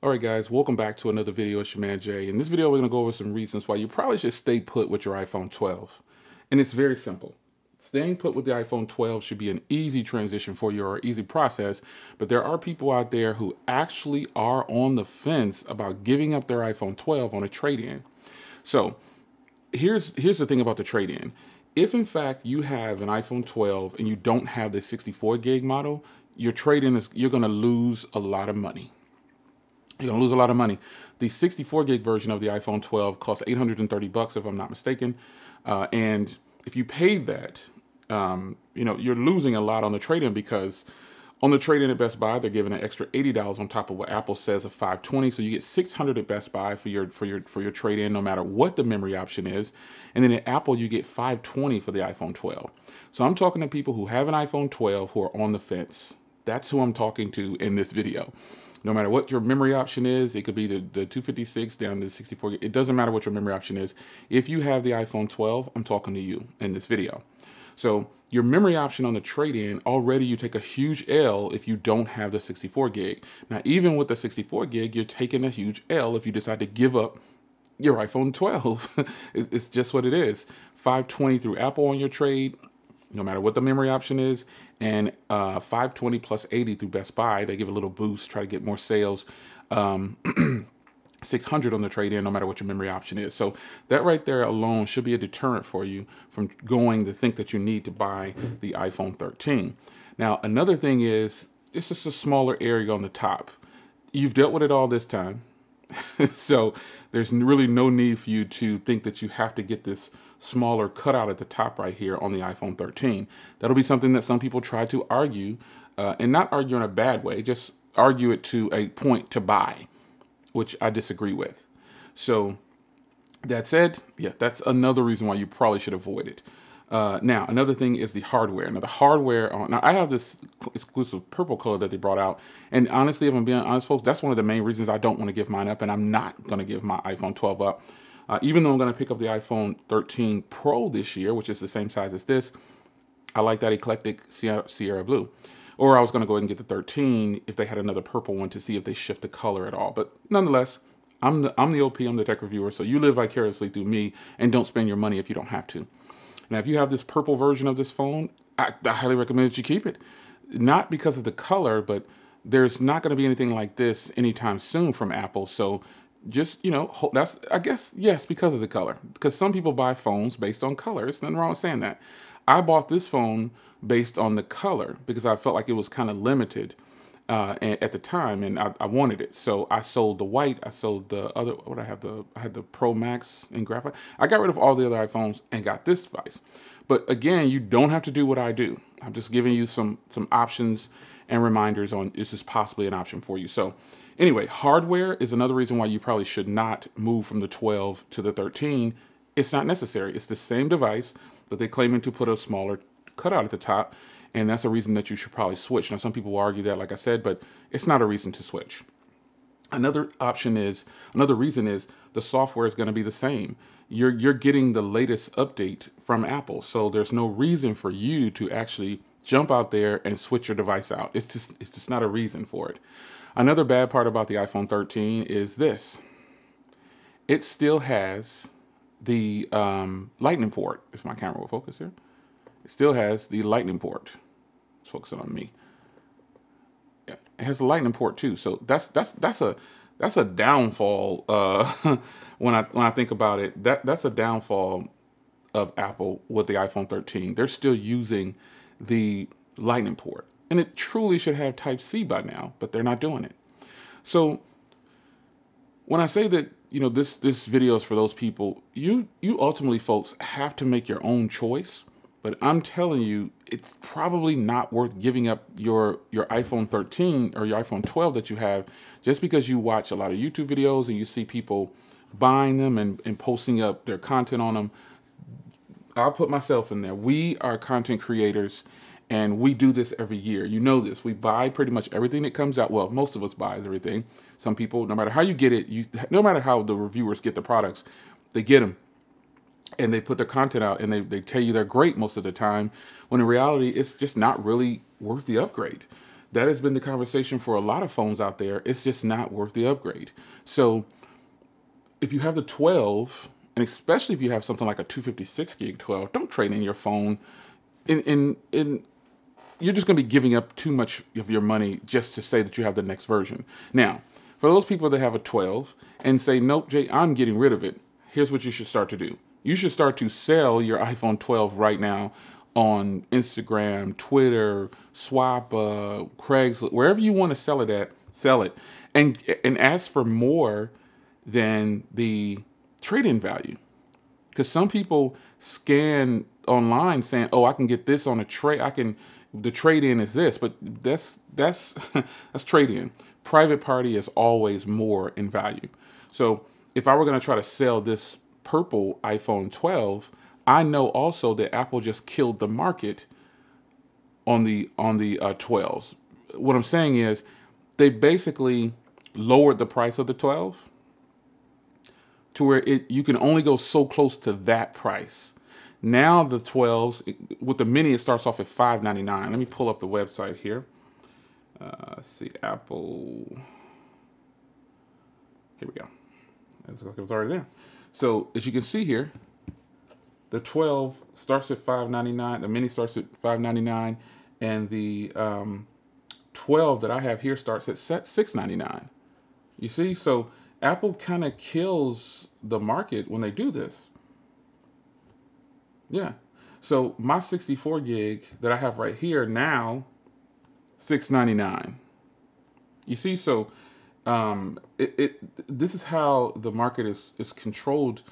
All right, guys, welcome back to another video. It's your man Jay. In this video, we're going to go over some reasons why you probably should stay put with your iPhone 12. And it's very simple. Staying put with the iPhone 12 should be an easy transition for you or easy process, but there are people out there who actually are on the fence about giving up their iPhone 12 on a trade-in. So here's the thing about the trade-in. If in fact you have an iPhone 12 and you don't have the 64 gig model, your trade-in is you're going to lose a lot of money. You're gonna lose a lot of money. The 64 gig version of the iPhone 12 costs $830 if I'm not mistaken. And if you paid that, you're losing a lot on the trade-in, because on the trade-in at Best Buy, they're giving an extra $80 on top of what Apple says of $520. So you get $600 at Best Buy for your trade-in, no matter what the memory option is. And then at Apple, you get $520 for the iPhone 12. So I'm talking to people who have an iPhone 12 who are on the fence. That's who I'm talking to in this video. No matter what your memory option is, it could be the 256 down to 64. It doesn't matter what your memory option is. If you have the iPhone 12, I'm talking to you in this video. So your memory option on the trade-in, already you take a huge L if you don't have the 64 gig. Now, even with the 64 gig, you're taking a huge L if you decide to give up your iPhone 12. It's just what it is. $520 through Apple on your trade, no matter what the memory option is, and $520 plus $80 through Best Buy. They give a little boost, try to get more sales. $600 on the trade-in, no matter what your memory option is. So that right there alone should be a deterrent for you from going to think that you need to buy the iPhone 13. Now, another thing is, it's just a smaller area on the top. You've dealt with it all this time. So there's really no need for you to think that you have to get this smaller cutout at the top right here on the iPhone 13. That'll be something that some people try to argue, and not argue in a bad way, just argue it to a point to buy, which I disagree with. So that said, yeah, that's another reason why you probably should avoid it. Now, another thing is the hardware. Now, the hardware, now I have this exclusive purple color that they brought out. And honestly, if I'm being honest, folks, that's one of the main reasons I don't want to give mine up. And I'm not going to give my iPhone 12 up. Even though I'm going to pick up the iPhone 13 Pro this year, which is the same size as this, I like that eclectic Sierra blue. Or I was going to go ahead and get the 13 if they had another purple one to see if they shift the color at all. But nonetheless, I'm the OP, I'm the tech reviewer. So you live vicariously through me, and don't spend your money if you don't have to. Now, if you have this purple version of this phone, I highly recommend that you keep it. Not because of the color, but there's not going to be anything like this anytime soon from Apple. So just, that's, I guess, yes, because of the color. Because some people buy phones based on color. There's nothing wrong with saying that. I bought this phone based on the color because I felt like it was kind of limited at the time, and I wanted it. So I sold the white. I sold the other. What I had the Pro Max in graphite. I got rid of all the other iPhones and got this device. But again, you don't have to do what I do. I'm just giving you some options and reminders on is this possibly an option for you. So anyway, hardware is another reason why you probably should not move from the 12 to the 13. It's not necessary. It's the same device, but they're claiming to put a smaller cutout at the top. And that's a reason that you should probably switch. Now, some people will argue that, like I said, but it's not a reason to switch. Another reason is the software is going to be the same. You're getting the latest update from Apple. So there's no reason for you to actually jump out there and switch your device out. It's just not a reason for it. Another bad part about the iPhone 13 is this. It still has the lightning port, if my camera will focus here. It still has the lightning port. It's focusing on me. Yeah, it has the lightning port too. So that's a downfall. When I think about it, that's a downfall of Apple with the iPhone 13. They're still using the lightning port, and it truly should have Type-C by now, but they're not doing it. So when I say that, this video is for those people, you ultimately, folks, have to make your own choice. But I'm telling you, it's probably not worth giving up your iPhone 13 or your iPhone 12 that you have just because you watch a lot of YouTube videos and you see people buying them and posting up their content on them. I'll put myself in there. We are content creators, and we do this every year. You know this. We buy pretty much everything that comes out. Well, most of us buys everything. Some people, no matter how you get it, no matter how the reviewers get the products, they get them. And they put their content out, and they tell you they're great most of the time, when in reality, it's just not really worth the upgrade. that has been the conversation for a lot of phones out there. It's just not worth the upgrade. So if you have the 12, and especially if you have something like a 256 gig 12, don't trade in your phone. You're just going to be giving up too much of your money just to say that you have the next version. Now, for those people that have a 12 and say, nope, Jay, I'm getting rid of it, here's what you should start to do. You should start to sell your iPhone 12 right now on Instagram, Twitter, Swap, Craigslist, wherever you want to sell it at, sell it. And ask for more than the trade-in value. Because some people scan online saying, oh, I can get this on a trade. The trade-in is this, but that's that's trade-in. Private party is always more in value. So if I were going to try to sell this purple iPhone 12, I know also that Apple just killed the market on the 12s. What I'm saying is they basically lowered the price of the 12 to where you can only go so close to that price. Now the 12s, with the mini, it starts off at $599. Let me pull up the website here. Let's see, Apple. Here we go. It looks like it was already there. So as you can see here, the 12 starts at $599. The mini starts at $599, and the 12 that I have here starts at $699. You see, so Apple kind of kills the market when they do this. Yeah. So my 64 gig that I have right here now, $699. You see, so this is how the market is controlled,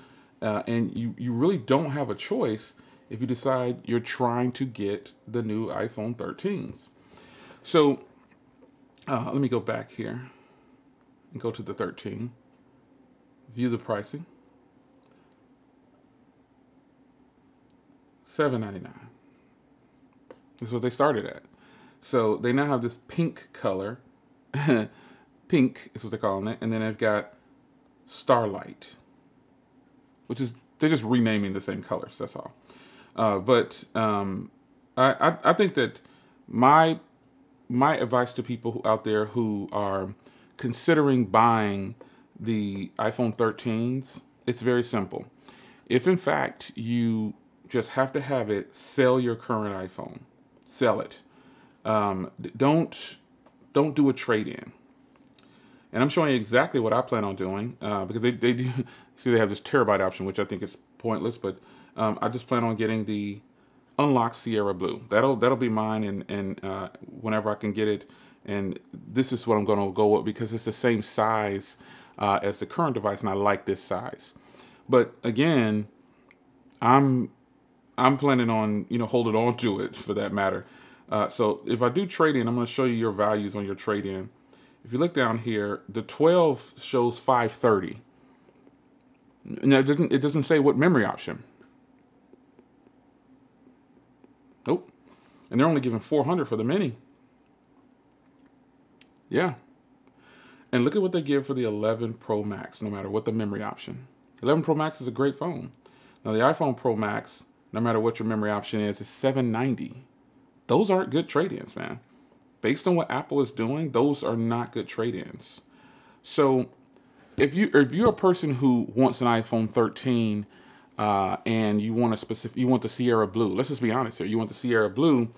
and you really don't have a choice if you decide you're trying to get the new iPhone 13s. So let me go back here and go to the 13. View the pricing. $799. This is what they started at. So they now have this pink color. Pink is what they're calling it. And then they've got Starlight, which is, they're just renaming the same colors. That's all. But I think that my advice to people out there who are considering buying the iPhone 13s, it's very simple. If in fact you just have to have it, sell your current iPhone. Sell it. Don't do a trade-in. And I'm showing you exactly what I plan on doing, because they do see they have this terabyte option, which I think is pointless, but I just plan on getting the unlocked Sierra Blue. That'll be mine, and whenever I can get it. And this is what I'm going to go with because it's the same size as the current device, and I like this size. But again, I'm planning on holding on to it for that matter. So if I do trade in, I'm going to show you your values on your trade in. If you look down here, the 12 shows 530. Now it doesn't say what memory option. Nope. And they're only giving 400 for the mini. Yeah. And look at what they give for the 11 Pro Max, no matter what the memory option. 11 Pro Max is a great phone. Now the iPhone Pro Max, no matter what your memory option is $790. Those aren't good trade-ins, man. Based on what Apple is doing, those are not good trade-ins. So if you're a person who wants an iPhone 13 and you want the Sierra Blue, let's just be honest here. You want the Sierra Blue,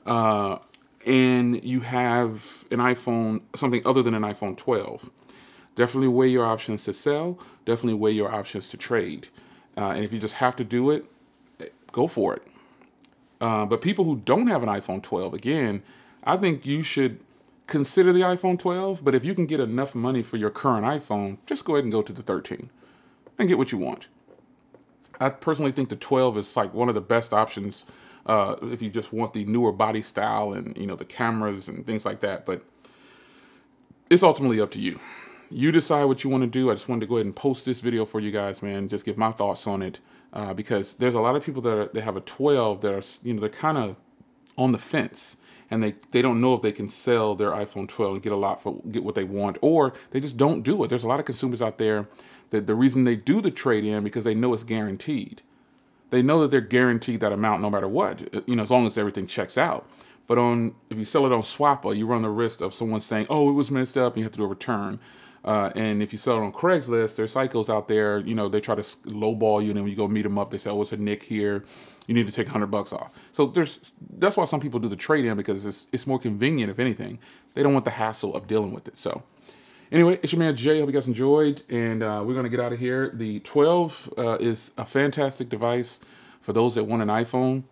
and you have an iPhone, something other than an iPhone 12. Definitely weigh your options to sell. Definitely weigh your options to trade. And if you just have to do it, go for it. But people who don't have an iPhone 12, again, I think you should consider the iPhone 12. But if you can get enough money for your current iPhone, just go ahead and go to the 13 and get what you want. I personally think the 12 is like one of the best options if you just want the newer body style and the cameras and things like that. But it's ultimately up to you. You decide what you want to do. I just wanted to go ahead and post this video for you guys, man. Just give my thoughts on it. Because there's a lot of people that have a 12 that are, they're kind of on the fence, and they don't know if they can sell their iPhone 12 and get what they want, or they just don't do it. There's a lot of consumers out there that the reason they do the trade-in because they know it's guaranteed. They know that they're guaranteed that amount no matter what, as long as everything checks out. But if you sell it on Swappa, you run the risk of someone saying, "Oh, it was messed up," and you have to do a return. And if you sell it on Craigslist, there's psychos out there, you know, they try to lowball you, and then when you go meet them up, they say, "Oh, it's a nick here. You need to take $100 off." So that's why some people do the trade-in, because it's more convenient, if anything. They don't want the hassle of dealing with it. So anyway, it's your man Jay. Hope you guys enjoyed, and we're going to get out of here. The 12 is a fantastic device for those that want an iPhone.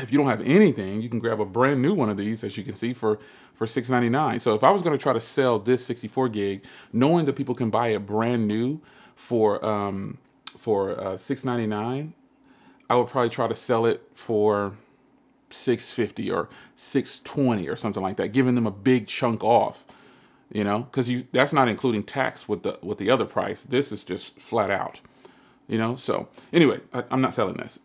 If you don't have anything, you can grab a brand new one of these, as you can see, for $699. So if I was going to try to sell this 64 gig, knowing that people can buy it brand new for $699, I would probably try to sell it for $650 or $620 or something like that, giving them a big chunk off, you know, because that's not including tax with the other price. This is just flat out. You know, so anyway, I'm not selling this.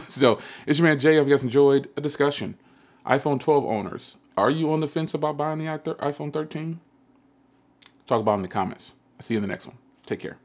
So it's your man Jay. I hope you guys enjoyed a discussion. iPhone 12 owners, are you on the fence about buying the iPhone 13? Talk about it in the comments. I'll see you in the next one. Take care.